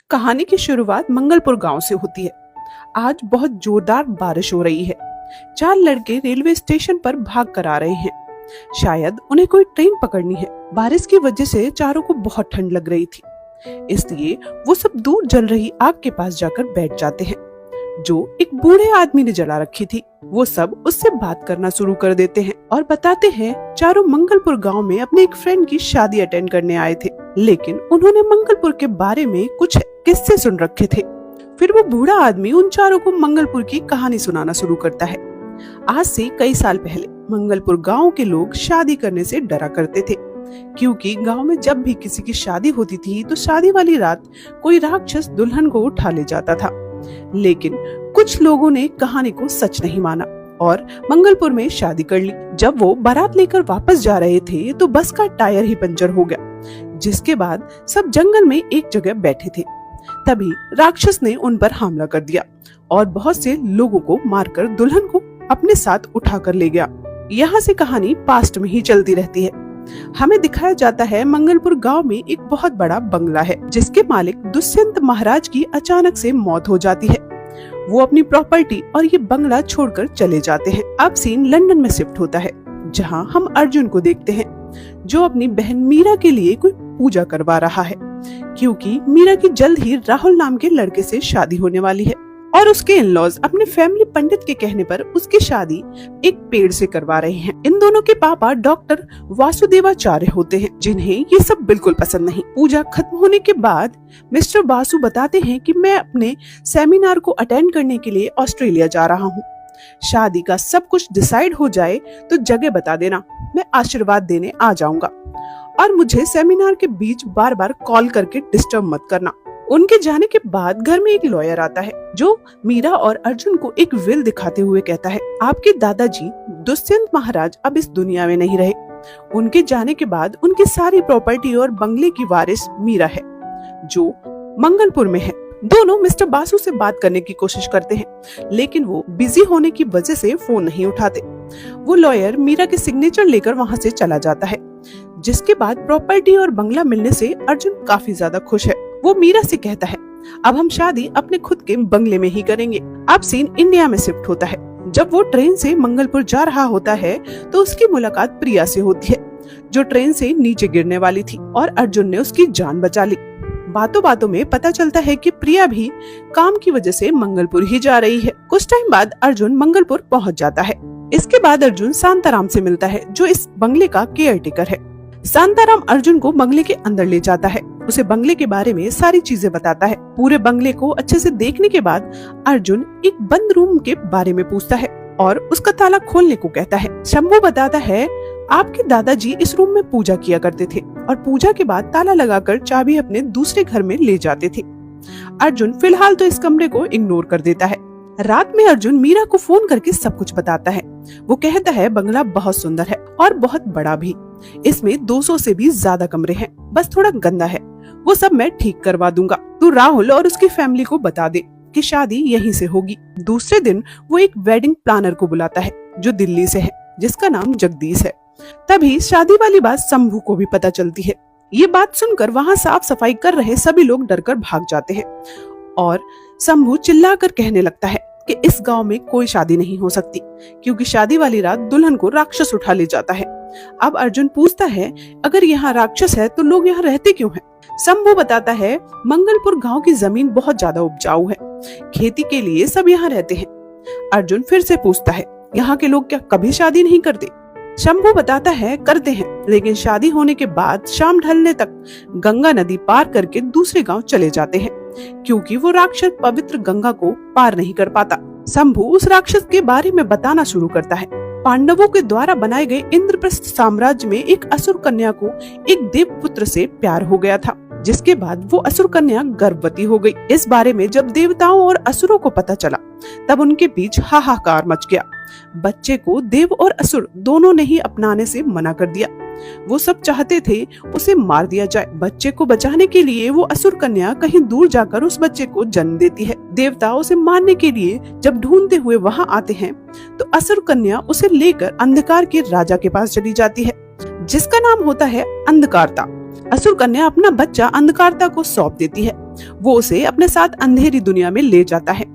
कहानी की शुरुआत मंगलपुर गांव से होती है। आज बहुत जोरदार बारिश हो रही है। चार लड़के रेलवे स्टेशन पर भाग कर आ रहे हैं। शायद उन्हें कोई ट्रेन पकड़नी है। बारिश की वजह से चारों को बहुत ठंड लग रही थी, इसलिए वो सब दूर जल रही आग के पास जाकर बैठ जाते हैं, जो एक बूढ़े आदमी ने जला रखी थी। वो सब उससे बात करना शुरू कर देते हैं और बताते हैं चारों मंगलपुर गांव में अपने एक फ्रेंड की शादी अटेंड करने आए थे, लेकिन उन्होंने मंगलपुर के बारे में कुछ किस्से सुन रखे थे। फिर वो बूढ़ा आदमी उन चारों को मंगलपुर की कहानी सुनाना शुरू करता है। आज से कई साल पहले मंगलपुर गांव के लोग शादी करने से डरा करते थे, क्योंकि गांव में जब भी किसी की शादी होती थी तो शादी वाली रात कोई राक्षस दुल्हन को उठा ले जाता था। लेकिन कुछ लोगों ने कहानी को सच नहीं माना और मंगलपुर में शादी कर ली। जब वो बारात लेकर वापस जा रहे थे तो बस का टायर ही पंचर हो गया, जिसके बाद सब जंगल में एक जगह बैठे थे। तभी राक्षस ने उन पर हमला कर दिया और बहुत से लोगों को मारकर दुल्हन को अपने साथ उठा कर ले गया। यहाँ से कहानी पास्ट में ही चलती रहती है। हमें दिखाया जाता है मंगलपुर गांव में एक बहुत बड़ा बंगला है, जिसके मालिक दुष्यंत महाराज की अचानक से मौत हो जाती है। वो अपनी प्रॉपर्टी और ये बंगला छोड़कर चले जाते हैं। अब सीन लंदन में शिफ्ट होता है, जहां हम अर्जुन को देखते हैं, जो अपनी बहन मीरा के लिए कोई पूजा करवा रहा है, क्योंकि मीरा की जल्द ही राहुल नाम के लड़के से शादी होने वाली है और उसके इन-लॉज अपने फैमिली पंडित के कहने पर उसकी शादी एक पेड़ से करवा रहे हैं। इन दोनों के पापा डॉक्टर वासुदेवाचार्य होते हैं, जिन्हें ये सब बिल्कुल पसंद नहीं। पूजा खत्म होने के बाद मिस्टर बासु बताते हैं कि मैं अपने सेमिनार को अटेंड करने के लिए ऑस्ट्रेलिया जा रहा हूँ। शादी का सब कुछ डिसाइड हो जाए तो जगह बता देना, मैं आशीर्वाद देने आ जाऊंगा और मुझे सेमिनार के बीच बार बार कॉल करके डिस्टर्ब मत करना। उनके जाने के बाद घर में एक लॉयर आता है, जो मीरा और अर्जुन को एक विल दिखाते हुए कहता है, आपके दादाजी दुष्यंत महाराज अब इस दुनिया में नहीं रहे। उनके जाने के बाद उनकी सारी प्रॉपर्टी और बंगले की वारिस मीरा है, जो मंगलपुर में है। दोनों मिस्टर बासु से बात करने की कोशिश करते हैं, लेकिन वो बिजी होने की वजह से फोन नहीं उठाते। वो लॉयर मीरा के सिग्नेचर लेकर वहाँ से चला जाता है, जिसके बाद प्रॉपर्टी और बंगला मिलने से अर्जुन काफी ज्यादा खुश है। वो मीरा से कहता है, अब हम शादी अपने खुद के बंगले में ही करेंगे। अब सीन इंडिया में शिफ्ट होता है। जब वो ट्रेन से मंगलपुर जा रहा होता है तो उसकी मुलाकात प्रिया से होती है, जो ट्रेन से नीचे गिरने वाली थी और अर्जुन ने उसकी जान बचा ली। बातों बातों में पता चलता है कि प्रिया भी काम की वजह से मंगलपुर ही जा रही है। कुछ टाइम बाद अर्जुन मंगलपुर पहुंच जाता है। इसके बाद अर्जुन शांताराम से मिलता है, जो इस बंगले का केयर टेकर है। शांताराम अर्जुन को बंगले के अंदर ले जाता है, उसे बंगले के बारे में सारी चीजें बताता है। पूरे बंगले को अच्छे से देखने के बाद अर्जुन एक बंद रूम के बारे में पूछता है और उसका ताला खोलने को कहता है। शंभू बताता है, आपके दादाजी इस रूम में पूजा किया करते थे और पूजा के बाद ताला लगाकर चाबी अपने दूसरे घर में ले जाते थे। अर्जुन फिलहाल तो इस कमरे को इग्नोर कर देता है। रात में अर्जुन मीरा को फोन करके सब कुछ बताता है। वो कहता है, बंगला बहुत सुंदर है और बहुत बड़ा भी। इसमें 200 से भी ज्यादा कमरे हैं, बस थोड़ा गंदा है, वो सब मैं ठीक करवा दूंगा। तू राहुल और उसकी फैमिली को बता दे कि शादी यहीं से होगी। दूसरे दिन वो एक वेडिंग प्लानर को बुलाता है, जो दिल्ली से है, जिसका नाम जगदीश है। तभी शादी वाली बात शंभू को भी पता चलती है। ये बात सुनकर वहाँ साफ सफाई कर रहे सभी लोग डरकर भाग जाते हैं और शंभू चिल्लाकर कहने लगता है कि इस गांव में कोई शादी नहीं हो सकती, क्योंकि शादी वाली रात दुल्हन को राक्षस उठा ले जाता है। अब अर्जुन पूछता है, अगर यहाँ राक्षस है तो लोग यहाँ रहते क्यों हैं? शंभू बताता है, मंगलपुर गांव की जमीन बहुत ज्यादा उपजाऊ है, खेती के लिए सब यहाँ रहते हैं। अर्जुन फिर से पूछता है, यहाँ के लोग क्या कभी शादी नहीं करते? शंभू बताता है, करते हैं, लेकिन शादी होने के बाद शाम ढलने तक गंगा नदी पार करके दूसरे गांव चले जाते हैं, क्योंकि वो राक्षस पवित्र गंगा को पार नहीं कर पाता। शंभू उस राक्षस के बारे में बताना शुरू करता है। पांडवों के द्वारा बनाए गए इंद्रप्रस्थ साम्राज्य में एक असुर कन्या को एक देव पुत्र से प्यार हो गया था, जिसके बाद वो असुर कन्या गर्भवती हो गई। इस बारे में जब देवताओं और असुरों को पता चला, तब उनके बीच हाहाकार मच गया। बच्चे को देव और असुर दोनों ने ही अपनाने से मना कर दिया। वो सब चाहते थे उसे मार दिया जाए। बच्चे को बचाने के लिए वो असुर कन्या कहीं दूर जाकर उस बच्चे को जन्म देती है। देवता उसे मारने के लिए जब ढूंढते हुए वहाँ आते हैं, तो असुर कन्या उसे लेकर अंधकार के राजा के पास चली जाती है, जिसका नाम होता है अंधकारता। असुर कन्या अपना बच्चा अंधकारता को सौंप देती है वो उसे अपने साथ अंधेरी दुनिया में ले जाता है।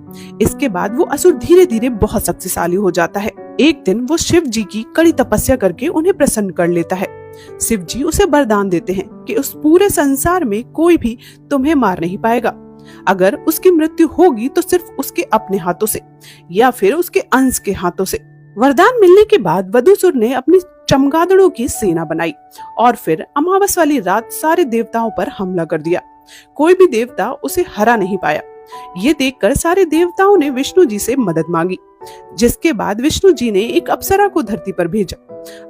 इसके बाद वो असुर धीरे धीरे बहुत शक्तिशाली हो जाता है। एक दिन वो शिव जी की कड़ी तपस्या करके उन्हें प्रसन्न कर लेता है। शिव जी उसे वरदान देते हैं कि उस पूरे संसार में कोई भी तुम्हें मार नहीं पाएगा। अगर उसकी मृत्यु होगी तो सिर्फ उसके अपने हाथों से या फिर उसके अंश के हाथों से। वरदान मिलने के बाद वधूसुर ने अपनी चमगादड़ों की सेना बनाई और फिर अमावस वाली रात सारे देवताओं पर हमला कर दिया। कोई भी देवता उसे हरा नहीं पाया। ये देखकर सारे देवताओं ने विष्णु जी से मदद मांगी, जिसके बाद विष्णु जी ने एक अप्सरा को धरती पर भेजा।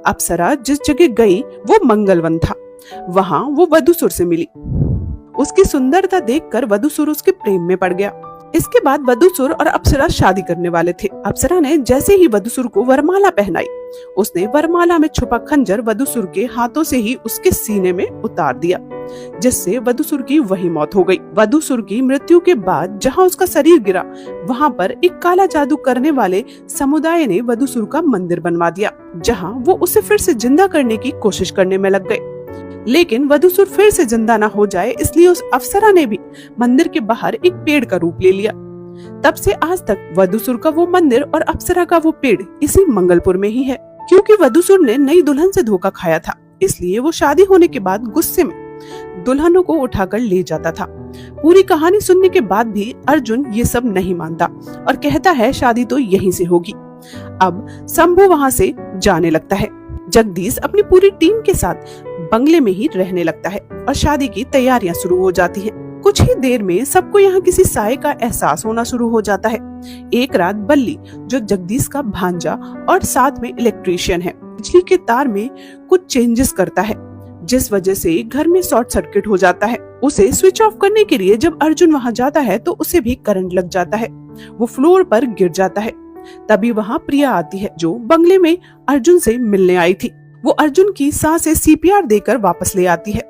अप्सरा जिस जगह गई वो मंगलवन था। वहां वो वधूसुर से मिली। उसकी सुंदरता देखकर वधूसुर उसके प्रेम में पड़ गया। इसके बाद वधूसुर और अप्सरा शादी करने वाले थे। अप्सरा ने जैसे ही वधूसुर को वरमाला पहनाई, उसने वरमाला में छुपा खंजर वधूसुर के हाथों से ही उसके सीने में उतार दिया, जिससे वधूसुर की वही मौत हो गई। वधूसुर की मृत्यु के बाद जहां उसका शरीर गिरा, वहां पर एक काला जादू करने वाले समुदाय ने वधूसुर का मंदिर बनवा दिया, जहां वो उसे फिर से जिंदा करने की कोशिश करने में लग गए। लेकिन वधूसुर फिर से जिंदा न हो जाए, इसलिए उस अप्सरा ने भी मंदिर के बाहर एक पेड़ का रूप ले लिया। तब से आज तक वधूसुर का वो मंदिर और अप्सरा का वो पेड़ इसी मंगलपुर में ही है। क्योंकि वधूसुर ने नई दुल्हन से धोखा खाया था, इसलिए वो शादी होने के बाद गुस्से में दुल्हनों को उठाकर ले जाता था। पूरी कहानी सुनने के बाद भी अर्जुन ये सब नहीं मानता और कहता है शादी तो यहीं से होगी। अब शंभू वहां से जाने लगता है। जगदीश अपनी पूरी टीम के साथ बंगले में ही रहने लगता है और शादी की तैयारियां शुरू हो जाती हैं। कुछ ही देर में सबको यहाँ किसी साय का एहसास होना शुरू हो जाता है। एक रात बल्ली, जो जगदीश का भांजा और साथ में इलेक्ट्रीशियन है, बिजली के तार में कुछ चेंजेस करता है, जिस वजह से घर में शॉर्ट सर्किट हो जाता है। उसे स्विच ऑफ करने के लिए जब अर्जुन वहाँ जाता है तो उसे भी करंट लग जाता है। वो फ्लोर पर गिर जाता है। तभी वहाँ प्रिया आती है, जो बंगले में अर्जुन से मिलने आई थी। वो अर्जुन की सांसें सीपीआर देकर वापस ले आती है।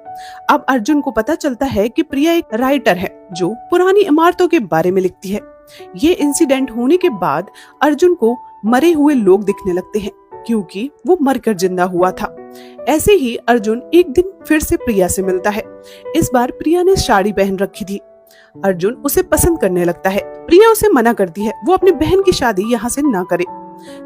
अब अर्जुन को पता चलता है कि प्रिया एक राइटर है जो पुरानी इमारतों के बारे में लिखती है। ये इंसिडेंट होने के बाद अर्जुन को मरे हुए लोग दिखने लगते हैं, क्योंकि वो मरकर जिंदा हुआ था। ऐसे ही अर्जुन एक दिन फिर से प्रिया से मिलता है। इस बार प्रिया ने साड़ी पहन रखी थी। अर्जुन उसे पसंद करने लगता है। प्रिया उसे मना करती है, वो अपनी बहन की शादी यहाँ से ना करे।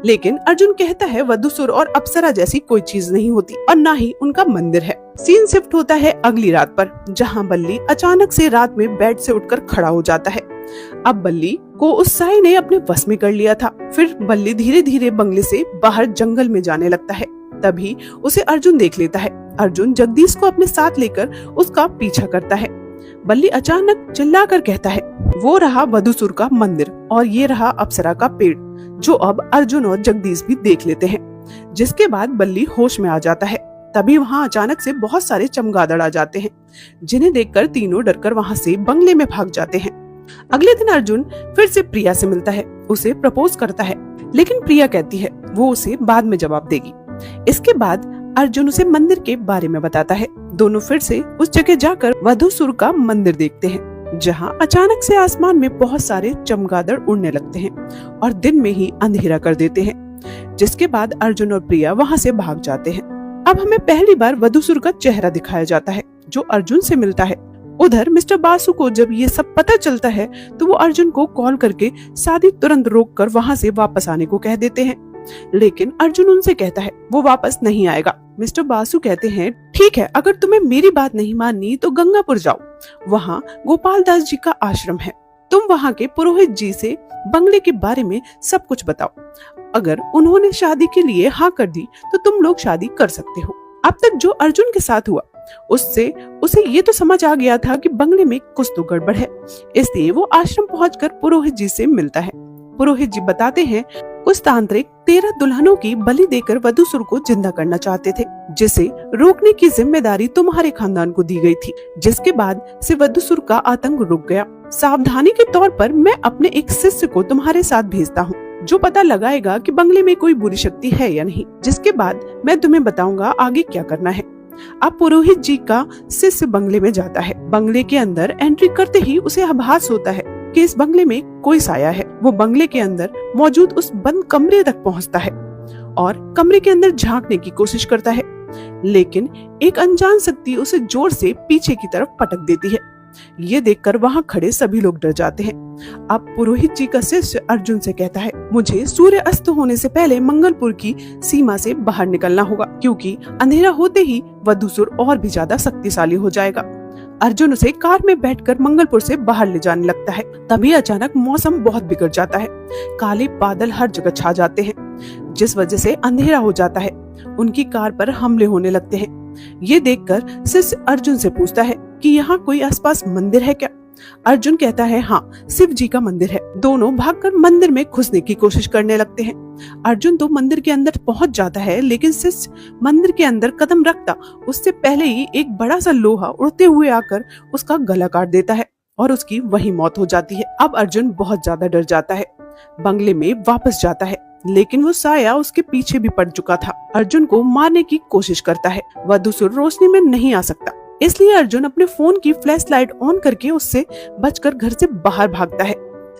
लेकिन अर्जुन कहता है वधूसुर और अप्सरा जैसी कोई चीज नहीं होती और ना ही उनका मंदिर है। सीन शिफ्ट होता है अगली रात पर, जहाँ बल्ली अचानक से रात में बेड से उठकर खड़ा हो जाता है। अब बल्ली को उस साई ने अपने वश में कर लिया था। फिर बल्ली धीरे धीरे बंगले से बाहर जंगल में जाने लगता है। तभी उसे अर्जुन देख लेता है। अर्जुन जगदीश को अपने साथ लेकर उसका पीछा करता है। बल्ली अचानक चिल्लाकर कहता है, वो रहा वधूसुर का मंदिर और ये रहा अप्सरा का पेड़, जो अब अर्जुन और जगदीश भी देख लेते हैं। जिसके बाद बल्ली होश में आ जाता है। तभी वहाँ अचानक से बहुत सारे चमगादड़ आ जाते हैं, जिन्हें देखकर तीनों डरकर वहाँ से बंगले में भाग जाते हैं। अगले दिन अर्जुन फिर से प्रिया से मिलता है, उसे प्रपोज करता है, लेकिन प्रिया कहती है वो उसे बाद में जवाब देगी। इसके बाद अर्जुन उसे मंदिर के बारे में बताता है। दोनों फिर से उस जगह जाकर वधूसुर का मंदिर देखते हैं, जहां अचानक से आसमान में बहुत सारे चमगादड़ उड़ने लगते हैं और दिन में ही अंधेरा कर देते हैं। जिसके बाद अर्जुन और प्रिया वहां से भाग जाते हैं। अब हमें पहली बार वधूसुर का चेहरा दिखाया जाता है, जो अर्जुन से मिलता है। उधर मिस्टर बासु को जब ये सब पता चलता है तो वो अर्जुन को कॉल करके शादी तुरंत रोककर वहां से वापस आने को कह देते हैं। लेकिन अर्जुन उनसे कहता है वो वापस नहीं आएगा। मिस्टर बासु कहते हैं ठीक है, अगर तुम्हें मेरी बात नहीं माननी तो गंगापुर जाओ, वहाँ गोपाल दास जी का आश्रम है। तुम वहाँ के पुरोहित जी से बंगले के बारे में सब कुछ बताओ। अगर उन्होंने शादी के लिए हाँ कर दी तो तुम लोग शादी कर सकते हो। अब तक जो अर्जुन के साथ हुआ उससे उसे ये तो समझ आ गया था कि बंगले में कुछ तो गड़बड़ है, इसलिए वो आश्रम पहुंचकर पुरोहित जी से मिलता है। पुरोहित जी बताते हैं कुछ तांत्रिक 13 दुल्हनों की बलि देकर वधूसुर को जिंदा करना चाहते थे, जिसे रोकने की जिम्मेदारी तुम्हारे खानदान को दी गई थी। जिसके बाद से वधूसुर का आतंक रुक गया। सावधानी के तौर पर मैं अपने एक शिष्य को तुम्हारे साथ भेजता हूँ, जो पता लगाएगा कि बंगले में कोई बुरी शक्ति है या नहीं। जिसके बाद मैं तुम्हें बताऊंगा आगे क्या करना है। अब पुरोहित जी का शिष्य बंगले में जाता है। बंगले के अंदर एंट्री करते ही उसे आभास होता है कि इस बंगले में कोई साया है। वो बंगले के अंदर मौजूद उस बंद कमरे तक पहुंचता है और कमरे के अंदर झांकने की कोशिश करता है, लेकिन एक अनजान शक्ति उसे जोर से पीछे की तरफ पटक देती है। ये देखकर वहाँ खड़े सभी लोग डर जाते हैं। अब पुरोहित जी का शिष्य अर्जुन से कहता है, मुझे सूर्य अस्त होने से पहले मंगलपुर की सीमा से बाहर निकलना होगा, क्योंकि अंधेरा होते ही वधूसुर और भी ज्यादा शक्तिशाली हो जाएगा। अर्जुन उसे कार में बैठकर मंगलपुर से बाहर ले जाने लगता है। तभी अचानक मौसम बहुत बिगड़ जाता है। काले बादल हर जगह छा जाते हैं, जिस वजह से अंधेरा हो जाता है। उनकी कार पर हमले होने लगते हैं। ये देखकर शिष्य अर्जुन से पूछता है कि यहाँ कोई आसपास मंदिर है क्या? अर्जुन कहता है, हाँ, शिव जी का मंदिर है। दोनों भागकर मंदिर में घुसने की कोशिश करने लगते हैं। अर्जुन तो मंदिर के अंदर पहुंच जाता है, लेकिन शिष्य मंदिर के अंदर कदम रखता उससे पहले ही एक बड़ा सा लोहा उड़ते हुए आकर उसका गला काट देता है और उसकी वही मौत हो जाती है। अब अर्जुन बहुत ज्यादा डर जाता है, बंगले में वापस जाता है, लेकिन वो साया उसके पीछे भी पड़ चुका था। अर्जुन को मारने की कोशिश करता है। वधूसुर रोशनी में नहीं आ सकता, इसलिए अर्जुन अपने फोन की फ्लैश लाइट ऑन करके उससे बचकर घर से बाहर भागता है,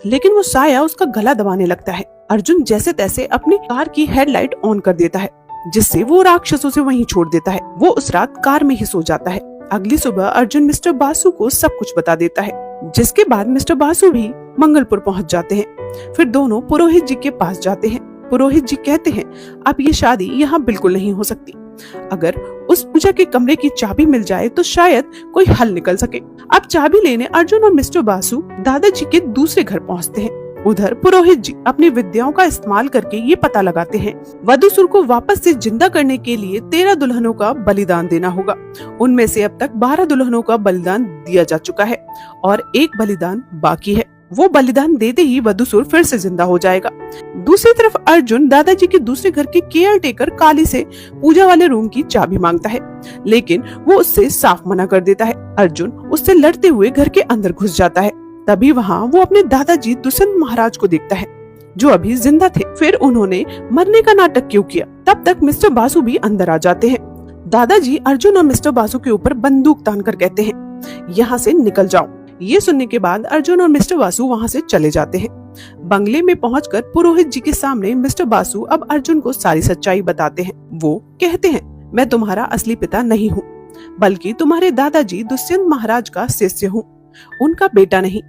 लेकिन वो साया उसका गला दबाने लगता है। अर्जुन जैसे तैसे अपनी कार की हेडलाइट ऑन कर देता है, जिससे वो राक्षसों से वहीं छोड़ देता है। वो उस रात कार में ही सो जाता है। अगली सुबह अर्जुन मिस्टर बासु को सब कुछ बता देता है, जिसके बाद मिस्टर बासु भी मंगलपुर पहुंच जाते हैं। फिर दोनों पुरोहित जी के पास जाते हैं। पुरोहित जी कहते हैं, अब ये शादी यहाँ बिल्कुल नहीं हो सकती। अगर उस पूजा के कमरे की चाबी मिल जाए तो शायद कोई हल निकल सके। अब चाबी लेने अर्जुन और मिस्टर बासु दादाजी के दूसरे घर पहुँचते हैं। उधर पुरोहित जी अपनी विद्याओं का इस्तेमाल करके ये पता लगाते हैं वधूसुर को वापस से जिंदा करने के लिए 13 दुल्हनों का बलिदान देना होगा। उनमें से अब तक 12 दुल्हनों का बलिदान दिया जा चुका है और एक बलिदान बाकी है। वो बलिदान देते ही वधूसुर फिर से जिंदा हो जाएगा। दूसरी तरफ अर्जुन दादाजी के दूसरे घर के केयर टेकर काली से पूजा वाले रूम की चाबी मांगता है, लेकिन वो उससे साफ मना कर देता है। अर्जुन उससे लड़ते हुए घर के अंदर घुस जाता है। तभी वहाँ वो अपने दादाजी दुष्यंत महाराज को देखता है, जो अभी जिंदा थे। फिर उन्होंने मरने का नाटक क्यों किया? तब तक मिस्टर बासु भी अंदर आ जाते हैं। दादाजी अर्जुन और मिस्टर बासु के ऊपर बंदूक तान कर कहते हैं, यहाँ से निकल जाओ। ये सुनने के बाद अर्जुन और मिस्टर बासु वहाँ से चले जाते हैं। बंगले में पहुंचकर पुरोहित जी के सामने मिस्टर बासु अब अर्जुन को सारी सच्चाई बताते हैं। वो कहते हैं, मैं तुम्हारा असली पिता नहीं हूँ, बल्कि तुम्हारे दादाजी दुष्यंत महाराज का शिष्य हूँ, उनका बेटा नहीं।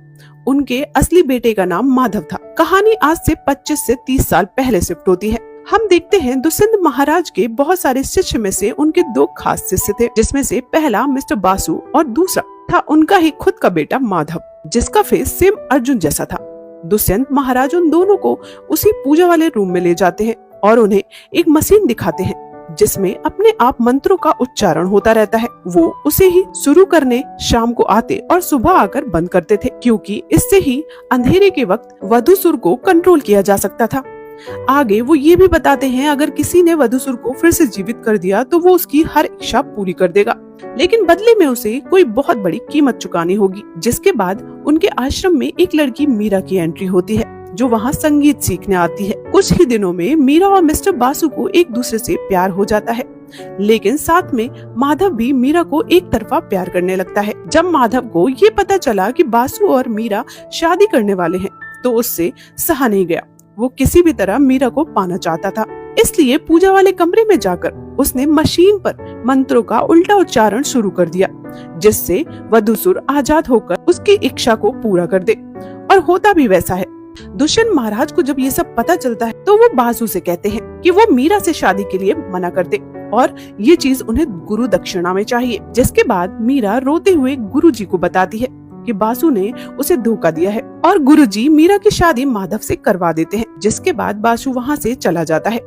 उनके असली बेटे का नाम माधव था। कहानी आज से 25 से 30 साल पहले शिफ्ट होती है। हम देखते हैं दुष्यंत महाराज के बहुत सारे शिष्य में से उनके 2 खास शिष्य थे, जिसमें से पहला मिस्टर बासु और दूसरा था उनका ही खुद का बेटा माधव, जिसका फेस सेम अर्जुन जैसा था। दुष्यंत महाराज उन दोनों को उसी पूजा वाले रूम में ले जाते हैं और उन्हें एक मशीन दिखाते हैं, जिसमें अपने आप मंत्रों का उच्चारण होता रहता है। वो उसे ही शुरू करने शाम को आते और सुबह आकर बंद करते थे, क्योंकि इससे ही अंधेरे के वक्त वधूसुर को कंट्रोल किया जा सकता था। आगे वो ये भी बताते हैं, अगर किसी ने वधूसुर को फिर से जीवित कर दिया तो वो उसकी हर इच्छा पूरी कर देगा, लेकिन बदले में उसे कोई बहुत बड़ी कीमत चुकानी होगी। जिसके बाद उनके आश्रम में एक लड़की मीरा की एंट्री होती है, जो वहाँ संगीत सीखने आती है। कुछ ही दिनों में मीरा और मिस्टर बासु को एक दूसरे से प्यार हो जाता है, लेकिन साथ में माधव भी मीरा को एक तरफा प्यार करने लगता है। जब माधव को ये पता चला कि बासु और मीरा शादी करने वाले हैं, तो उससे सहा नहीं गया। वो किसी भी तरह मीरा को पाना चाहता था, इसलिए पूजा वाले कमरे में जाकर उसने मशीन पर मंत्रों का उल्टा उच्चारण शुरू कर दिया, जिससे वधूसुर आजाद होकर उसकी इच्छा को पूरा कर दे। और होता भी वैसा है। दुष्यंत महाराज को जब ये सब पता चलता है, तो वो बासु से कहते हैं कि वो मीरा से शादी के लिए मना कर दे और ये चीज उन्हें गुरु दक्षिणा में चाहिए। जिसके बाद मीरा रोते हुए गुरुजी को बताती है कि बासु ने उसे धोखा दिया है, और गुरुजी मीरा की शादी माधव से करवा देते हैं। जिसके बाद बासु वहाँ से चला जाता है।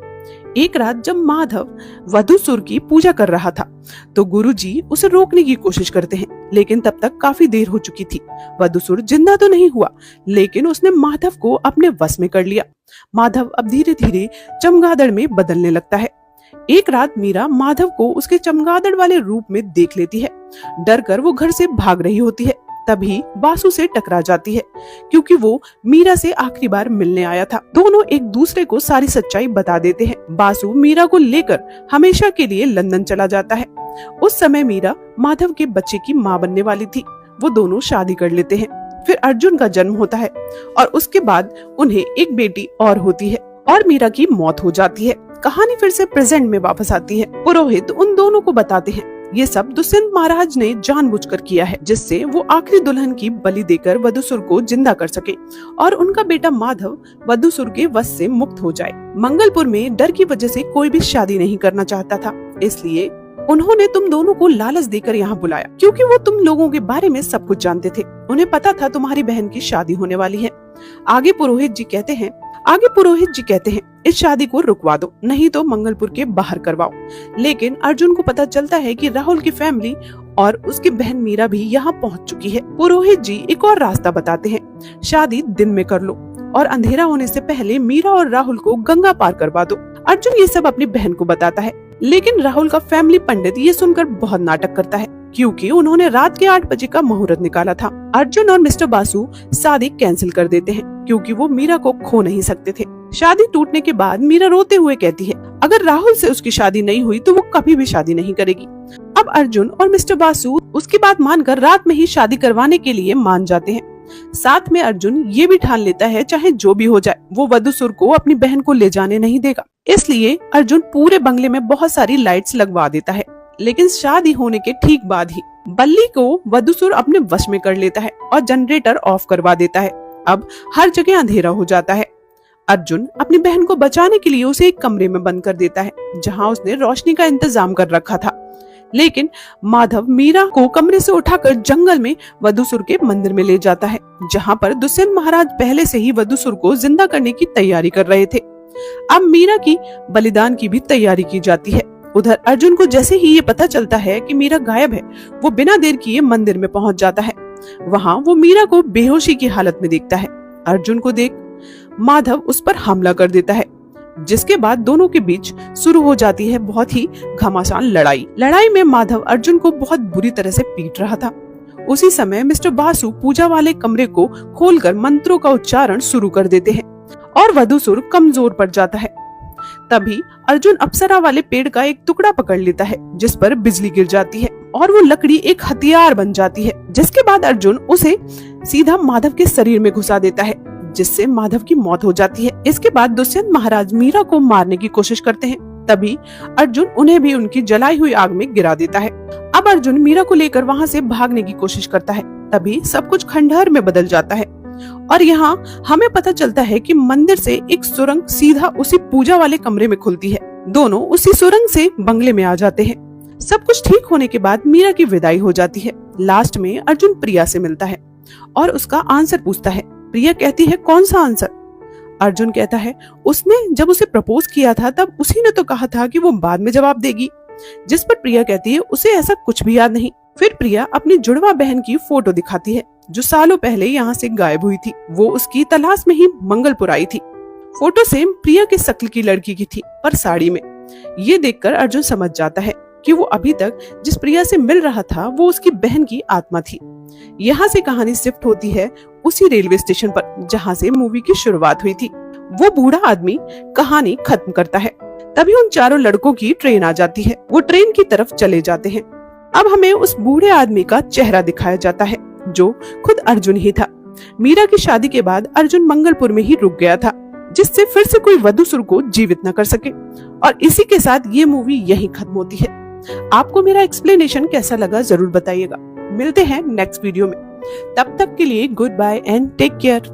एक रात जब माधव वधूसुर की पूजा कर रहा था, तो गुरुजी उसे रोकने की कोशिश करते हैं, लेकिन तब तक काफी देर हो चुकी थी। वधूसुर जिंदा तो नहीं हुआ, लेकिन उसने माधव को अपने वश में कर लिया। माधव अब धीरे धीरे चमगादड़ में बदलने लगता है। एक रात मीरा माधव को उसके चमगादड़ वाले रूप में देख लेती है। डर कर वो घर से भाग रही होती है। तभी बासु से टकरा जाती है, क्योंकि वो मीरा से आखिरी बार मिलने आया था। दोनों एक दूसरे को सारी सच्चाई बता देते हैं। बासु मीरा को लेकर हमेशा के लिए लंदन चला जाता है। उस समय मीरा माधव के बच्चे की माँ बनने वाली थी। वो दोनों शादी कर लेते हैं। फिर अर्जुन का जन्म होता है और उसके बाद उन्हें एक बेटी और होती है और मीरा की मौत हो जाती है। कहानी फिर से प्रेजेंट में वापस आती है। पुरोहित उन दोनों को बताते हैं ये सब दुष्यंत महाराज ने जानबूझकर किया है, जिससे वो आखिरी दुल्हन की बलि देकर वधूसुर को जिंदा कर सके और उनका बेटा माधव वधूसुर के वश से मुक्त हो जाए। मंगलपुर में डर की वजह से कोई भी शादी नहीं करना चाहता था, इसलिए उन्होंने तुम दोनों को लालच देकर यहाँ बुलाया, क्योंकि वो तुम लोगों के बारे में सब कुछ जानते थे। उन्हें पता था तुम्हारी बहन की शादी होने वाली है। आगे पुरोहित जी कहते हैं इस शादी को रुकवा दो, नहीं तो मंगलपुर के बाहर करवाओ। लेकिन अर्जुन को पता चलता है कि राहुल की फैमिली और उसकी बहन मीरा भी यहाँ पहुँच चुकी है। पुरोहित जी एक और रास्ता बताते हैं, शादी दिन में कर लो और अंधेरा होने से पहले मीरा और राहुल को गंगा पार करवा दो। अर्जुन ये सब अपनी बहन को बताता है, लेकिन राहुल का फैमिली पंडित ये सुनकर बहुत नाटक करता है, क्योंकि उन्होंने रात के 8 बजे का मुहूर्त निकाला था। अर्जुन और मिस्टर बासु शादी कैंसिल कर देते हैं, क्योंकि वो मीरा को खो नहीं सकते थे। शादी टूटने के बाद मीरा रोते हुए कहती है, अगर राहुल से उसकी शादी नहीं हुई तो वो कभी भी शादी नहीं करेगी। अब अर्जुन और मिस्टर बासु उसकी बात मानकर रात में ही शादी करवाने के लिए मान जाते हैं। साथ में अर्जुन ये भी ठान लेता है, चाहे जो भी हो जाए वो वधूसुर को अपनी बहन को ले जाने नहीं देगा। इसलिए अर्जुन पूरे बंगले में बहुत सारी लाइट्स लगवा देता है। लेकिन शादी होने के ठीक बाद ही बल्ली को वधूसुर अपने वश में कर लेता है और जनरेटर ऑफ करवा देता है। अब हर जगह अंधेरा हो जाता है। अर्जुन अपनी बहन को बचाने के लिए उसे एक कमरे में बंद कर देता है, जहां उसने रोशनी का इंतजाम कर रखा था। लेकिन माधव मीरा को कमरे से उठाकर जंगल में वधूसुर के मंदिर में ले जाता है, जहां पर दुष्यंत महाराज पहले से ही वधूसुर को जिंदा करने की तैयारी कर रहे थे। अब मीरा की बलिदान की भी तैयारी की जाती है। उधर अर्जुन को जैसे ही ये पता चलता है कि मीरा गायब है, वो बिना देर किए मंदिर में पहुंच जाता है। वहां वो मीरा को बेहोशी की हालत में देखता है। अर्जुन को देख माधव उस पर हमला कर देता है, जिसके बाद दोनों के बीच शुरू हो जाती है बहुत ही घमासान लड़ाई में माधव अर्जुन को बहुत बुरी तरह से पीट रहा था। उसी समय मिस्टर बासु पूजा वाले कमरे को खोलकर मंत्रों का उच्चारण शुरू कर देते हैं और वधूसुर कमजोर पड़ जाता है। तभी अर्जुन अप्सरा वाले पेड़ का एक टुकड़ा पकड़ लेता है, जिस पर बिजली गिर जाती है और वो लकड़ी एक हथियार बन जाती है, जिसके बाद अर्जुन उसे सीधा माधव के शरीर में घुसा देता है, जिससे माधव की मौत हो जाती है। इसके बाद दुष्यंत महाराज मीरा को मारने की कोशिश करते हैं। तभी अर्जुन उन्हें भी उनकी जलाई हुई आग में गिरा देता है। अब अर्जुन मीरा को लेकर वहां से भागने की कोशिश करता है। तभी सब कुछ खंडहर में बदल जाता है और यहाँ हमें पता चलता है कि मंदिर से एक सुरंग सीधा उसी पूजा वाले कमरे में खुलती है। दोनों उसी सुरंग से बंगले में आ जाते हैं। सब कुछ ठीक होने के बाद मीरा की विदाई हो जाती है। लास्ट में अर्जुन प्रिया से मिलता है और उसका आंसर पूछता है। प्रिया कहती है, कौन सा आंसर? अर्जुन कहता है, उसने जब उसे प्रपोज किया था तब उसी ने तो कहा था कि वो बाद में जवाब देगी। जिस पर प्रिया कहती है उसे ऐसा कुछ भी याद नहीं। फिर प्रिया अपनी जुड़वा बहन की फोटो दिखाती है, जो सालों पहले यहाँ से गायब हुई थी। वो उसकी तलाश में ही मंगलपुर आई थी। फोटो सेम प्रिया के शक्ल की लड़की की थी, पर साड़ी में। ये देखकर अर्जुन समझ जाता है कि वो अभी तक जिस प्रिया से मिल रहा था वो उसकी बहन की आत्मा थी। यहाँ से कहानी शिफ्ट होती है उसी रेलवे स्टेशन पर जहाँ से मूवी की शुरुआत हुई थी। वो बूढ़ा आदमी कहानी खत्म करता है। तभी उन चारों लड़कों की ट्रेन आ जाती है। वो ट्रेन की तरफ चले जाते हैं। अब हमें उस बूढ़े आदमी का चेहरा दिखाया जाता है, जो खुद अर्जुन ही था। मीरा की शादी के बाद अर्जुन मंगलपुर में ही रुक गया था, जिससे फिर से कोई वधूसुर को जीवित न कर सके। और इसी के साथ ये मूवी यहीं खत्म होती है। आपको मेरा एक्सप्लेनेशन कैसा लगा जरूर बताइएगा। मिलते हैं नेक्स्ट वीडियो में। तब तक के लिए goodbye and take care.